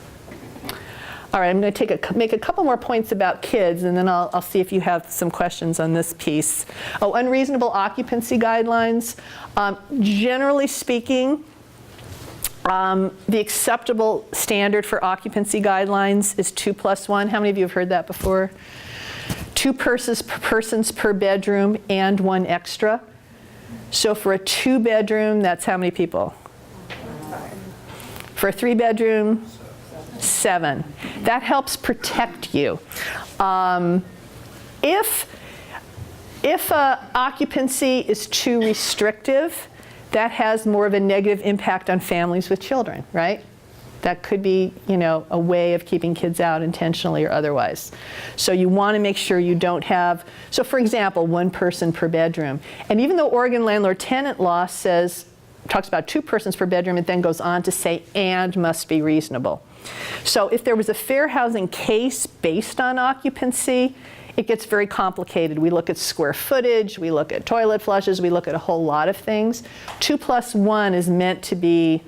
[SPEAKER 1] All right, I'm going to make a couple more points about kids, and then I'll see if you have some questions on this piece. Oh, unreasonable occupancy guidelines. Generally speaking, the acceptable standard for occupancy guidelines is 2+1. How many of you have heard that before? 2 persons per bedroom and 1 extra. So for a 2-bedroom, that's how many people? For a 3-bedroom, 7. That helps protect you. If occupancy is too restrictive, that has more of a negative impact on families with children, right? That could be, a way of keeping kids out intentionally or otherwise. So you want to make sure you don't have, so for example, 1 person per bedroom. And even though Oregon landlord-tenant law talks about 2 persons per bedroom, it then goes on to say, and must be reasonable. So if there was a fair housing case based on occupancy, it gets very complicated. We look at square footage, we look at toilet flushes, we look at a whole lot of things. 2+1 is meant to be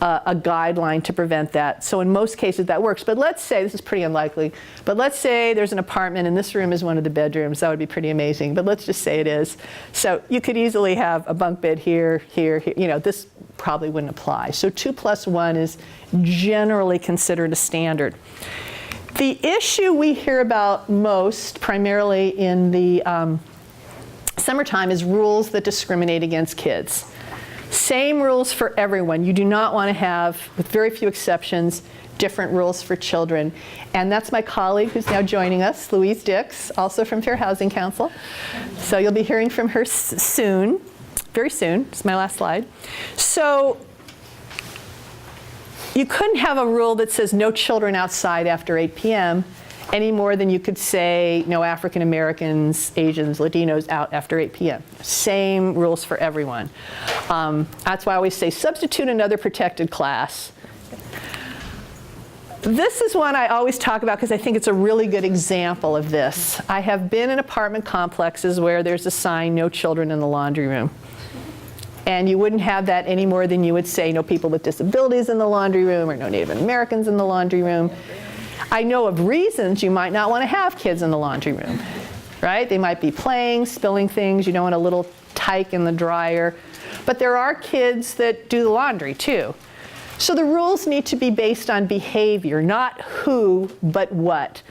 [SPEAKER 1] a guideline to prevent that. So in most cases that works. But let's say, this is pretty unlikely, but let's say there's an apartment and this room is one of the bedrooms. That would be pretty amazing, but let's just say it is. So you could easily have a bunk bed here, here, here. This probably wouldn't apply. So 2+1 is generally considered a standard. The issue we hear about most, primarily in the summertime, is rules that discriminate against kids. Same rules for everyone. You do not want to have, with very few exceptions, different rules for children. And that's my colleague who's now joining us, Louise Dix, also from Fair Housing Council. So you'll be hearing from her soon, very soon. It's my last slide. So you couldn't have a rule that says no children outside after 8 p.m. any more than you could say no African Americans, Asians, Latinos out after 8 p.m. Same rules for everyone. That's why I always say substitute another protected class. This is one I always talk about because I think it's a really good example of this. I have been in apartment complexes where there's a sign, no children in the laundry room. And you wouldn't have that any more than you would say no people with disabilities in the laundry room or no Native Americans in the laundry room. I know of reasons you might not want to have kids in the laundry room, right? They might be playing, spilling things. You don't want a little tyke in the dryer. But there are kids that do the laundry too. So the rules need to be based on behavior, not who, but what.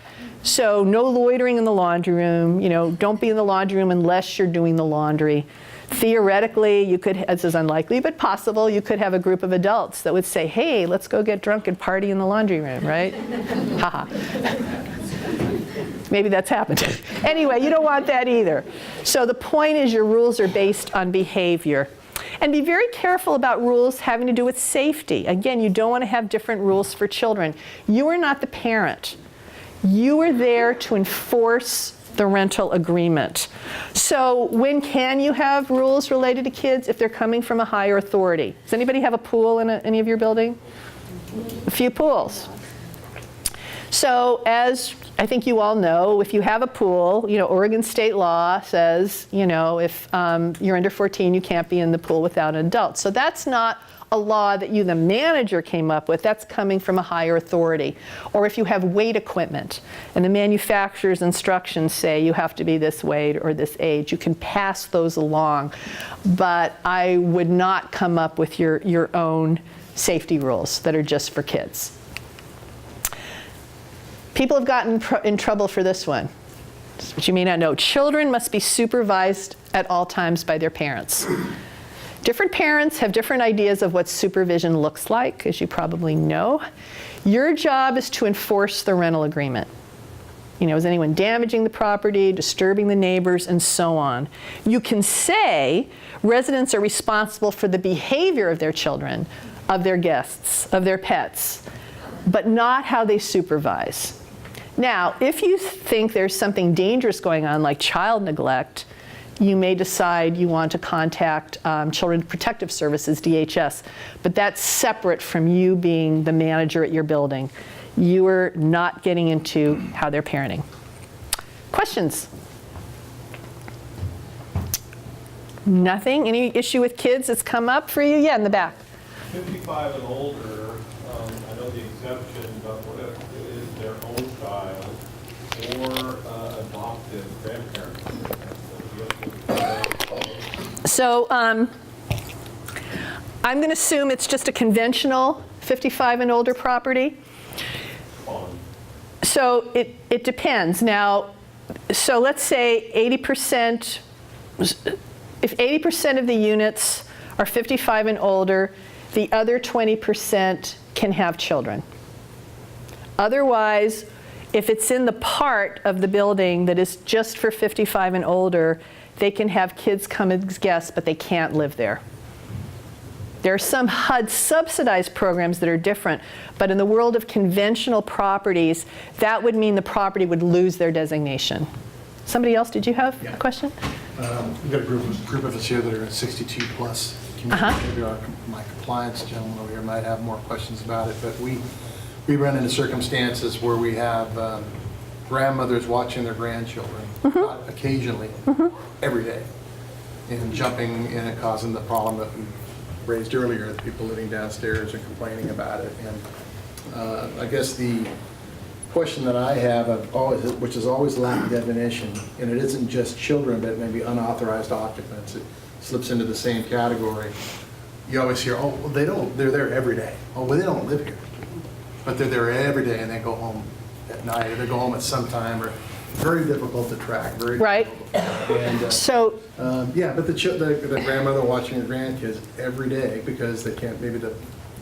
[SPEAKER 1] So no loitering in the laundry room. Don't be in the laundry room unless you're doing the laundry. Theoretically, you could, this is unlikely, but possible, you could have a group of adults that would say, hey, let's go get drunk and party in the laundry room, right? Haha. Maybe that's happened. Anyway, you don't want that either. So the point is your rules are based on behavior. And be very careful about rules having to do with safety. Again, you don't want to have different rules for children. You are not the parent. You are there to enforce the rental agreement. So when can you have rules related to kids? If they're coming from a higher authority. Does anybody have a pool in any of your building? A few pools. So as I think you all know, if you have a pool, Oregon state law says, if you're under 14, you can't be in the pool without an adult. So that's not a law that you, the manager, came up with. That's coming from a higher authority. Or if you have weight equipment and the manufacturer's instructions say you have to be this weight or this age, you can pass those along. But I would not come up with your own safety rules that are just for kids. People have gotten in trouble for this one, which you may not know. Children must be supervised at all times by their parents. Different parents have different ideas of what supervision looks like, as you probably know. Your job is to enforce the rental agreement. Is anyone damaging the property, disturbing the neighbors, and so on. You can say residents are responsible for the behavior of their children, of their guests, of their pets, but not how they supervise. Now, if you think there's something dangerous going on, like child neglect, you may decide you want to contact Children's Protective Services, DHS, but that's separate from you being the manager at your building. You are not getting into how they're parenting. Questions? Nothing? Any issue with kids that's come up for you? Yeah, in the back.
[SPEAKER 4] 55 and older, I know the exemption, but what if it is their own child or adoptive grandparents?
[SPEAKER 1] So I'm going to assume it's just a conventional 55 and older property. So it depends. Now, so let's say 80%, if 80% of the units are 55 and older, the other 20% can have children. Otherwise, if it's in the part of the building that is just for 55 and older, they can have kids come as guests, but they can't live there. There are some HUD subsidized programs that are different, but in the world of conventional properties, that would mean the property would lose their designation. Somebody else, did you have a question?
[SPEAKER 5] We've got a group of us here that are 62 plus. Maybe my compliance gentleman over here might have more questions about it, but we run into circumstances where we have grandmothers watching their grandchildren, not occasionally, every day, and jumping in and causing the problem that we raised earlier, the people living downstairs and complaining about it. And I guess the question that I have, which is always lacking definition, and it isn't just children, but maybe unauthorized occupants. It slips into the same category. You always hear, oh, well, they're there every day. Oh, well, they don't live here. But they're there every day and they go home at night or they go home at some time, or very difficult to track. Very
[SPEAKER 1] right.
[SPEAKER 5] And, yeah, but the grandmother watching her grandkids every day because they can't, maybe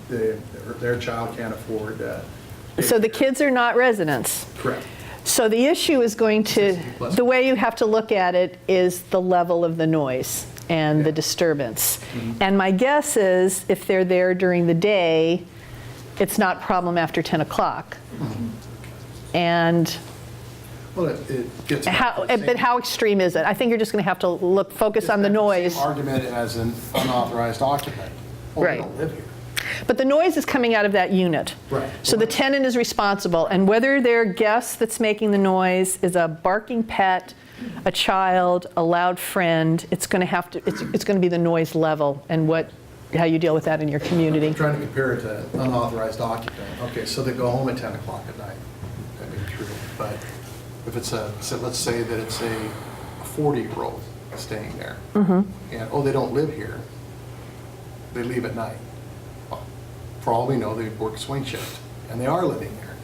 [SPEAKER 5] their child can't afford.
[SPEAKER 1] So the kids are not residents.
[SPEAKER 5] Correct.
[SPEAKER 1] So the issue is going to, the way you have to look at it is the level of the noise and the disturbance. And my guess is if they're there during the day, it's not a problem after 10 o'clock. And
[SPEAKER 5] well, it gets
[SPEAKER 1] but how extreme is it? I think you're just going to have to focus on the noise.
[SPEAKER 5] Same argument as an unauthorized occupant. Oh,
[SPEAKER 1] right.
[SPEAKER 5] They don't live here.
[SPEAKER 1] But the noise is coming out of that unit.
[SPEAKER 5] Right.
[SPEAKER 1] So the tenant is responsible. And whether their guest that's making the noise is a barking pet, a child, a loud friend, it's going to have to, it's going to be the noise level and how you deal with that in your community.
[SPEAKER 5] I'm trying to compare it to unauthorized occupant. Okay, so they go home at 10 o'clock at night. true, but if it's so let's say that it's a 40-year-old staying there, and, they don't live here, they leave at night. Well, for all we know, they work swing shift, and they are living there.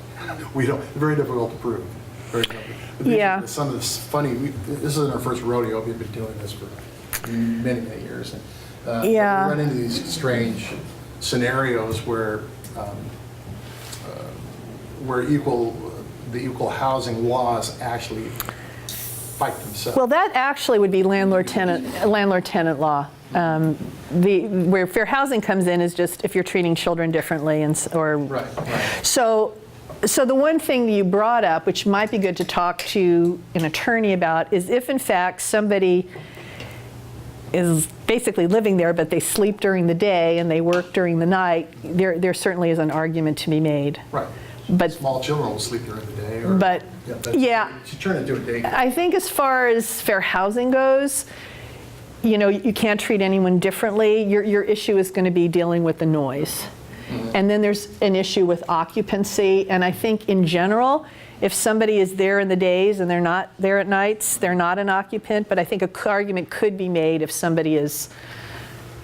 [SPEAKER 5] We don't, very difficult to prove. Very difficult. But
[SPEAKER 1] Yeah.
[SPEAKER 5] Some of this funny, this isn't our first rodeo, we've been doing this for many, many years. And,
[SPEAKER 1] Yeah.
[SPEAKER 5] we run into these strange scenarios where the equal housing laws actually fight themselves.
[SPEAKER 1] Well, that actually would be landlord-tenant law. Where fair housing comes in is just if you're treating children differently or.
[SPEAKER 5] Right.
[SPEAKER 1] So the one thing that you brought up, which might be good to talk to an attorney about, is if in fact somebody is basically living there, but they sleep during the day and they work during the night, there certainly is an argument to be made.
[SPEAKER 5] Right.
[SPEAKER 1] But
[SPEAKER 5] small children will sleep during the day.
[SPEAKER 1] But, yeah.
[SPEAKER 5] You turn it into a day.
[SPEAKER 1] I think as far as fair housing goes, you can't treat anyone differently. Your issue is going to be dealing with the noise. And then there's an issue with occupancy. And I think in general, if somebody is there in the days and they're not there at nights, they're not an occupant. But I think an argument could be made if somebody is,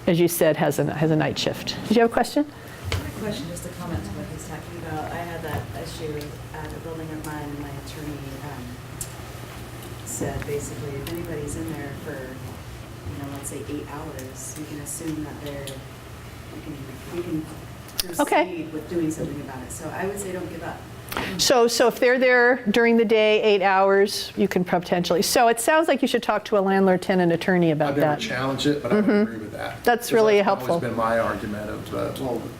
[SPEAKER 1] as you said, has a night shift. Did you have a question?
[SPEAKER 3] I have a question, just a comment to what he's talking about. I had that issue at a building of mine, and my attorney said basically if anybody's in there for, let's say 8 hours, you can assume that you can proceed with doing something about it. So I would say don't give up.
[SPEAKER 1] So if they're there during the day, 8 hours, you can potentially. So it sounds like you should talk to a landlord-tenant attorney about
[SPEAKER 5] I've never
[SPEAKER 1] that.
[SPEAKER 5] challenged it, but I would agree with that.
[SPEAKER 1] That's really
[SPEAKER 5] That's
[SPEAKER 1] helpful.
[SPEAKER 5] always been my argument of,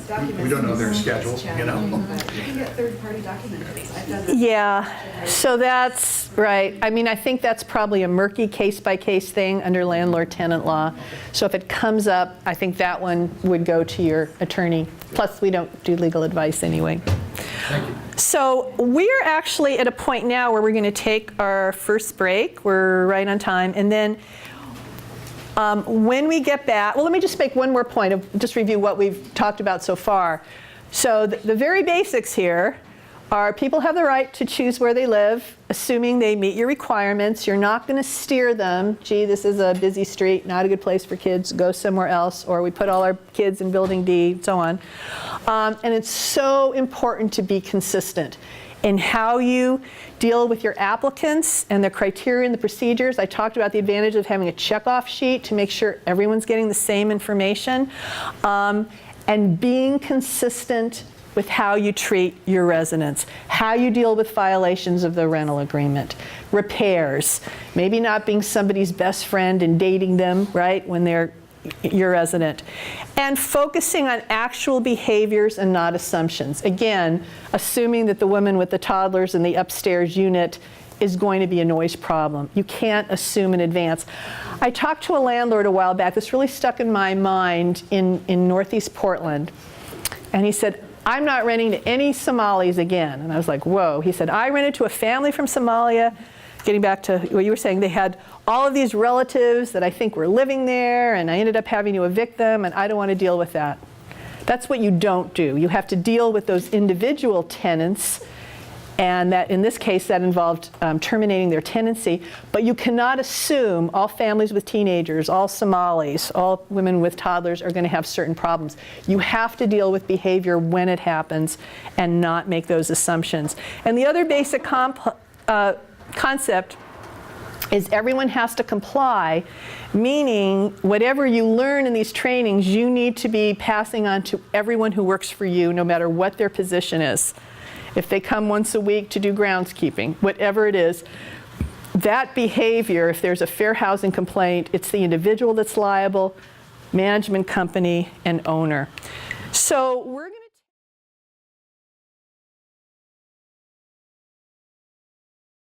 [SPEAKER 3] Documents
[SPEAKER 5] we don't know their
[SPEAKER 3] themselves
[SPEAKER 5] schedule,
[SPEAKER 3] is challenging, but you can get third-party documents. I've done that.
[SPEAKER 1] Yeah, so that's right. I mean, I think that's probably a murky case-by-case thing under landlord-tenant law. So if it comes up, I think that one would go to your attorney. Plus, we don't do legal advice anyway.
[SPEAKER 5] Thank you.
[SPEAKER 1] So we're actually at a point now where we're going to take our first break. We're right on time. And then when we get back, well, let me just make one more point of just review what we've talked about so far. So the very basics here are people have the right to choose where they live, assuming they meet your requirements. You're not going to steer them, gee, this is a busy street, not a good place for kids, go somewhere else, or we put all our kids in building D, and so on. And it's so important to be consistent in how you deal with your applicants and the criteria and the procedures. I talked about the advantage of having a checkoff sheet to make sure everyone's getting the same information, and being consistent with how you treat your residents, how you deal with violations of the rental agreement, repairs, maybe not being somebody's best friend and dating them, right, when they're your resident, and focusing on actual behaviors and not assumptions. Again, assuming that the woman with the toddlers in the upstairs unit is going to be a noise problem. You can't assume in advance. I talked to a landlord a while back, this really stuck in my mind in Northeast Portland, and he said, I'm not renting to any Somalis again. And I was like, whoa. He said, I rented to a family from Somalia. Getting back to what you were saying, they had all of these relatives that I think were living there, and I ended up having to evict them, and I don't want to deal with that. That's what you don't do. You have to deal with those individual tenants, and that in this case that involved terminating their tenancy, but you cannot assume all families with teenagers, all Somalis, all women with toddlers are going to have certain problems. You have to deal with behavior when it happens and not make those assumptions. And the other basic concept is everyone has to comply, meaning whatever you learn in these trainings, you need to be passing on to everyone who works for you, no matter what their position is. If they come once a week to do groundskeeping, whatever it is, that behavior, if there's a fair housing complaint, it's the individual that's liable, management company, and owner. So we're going to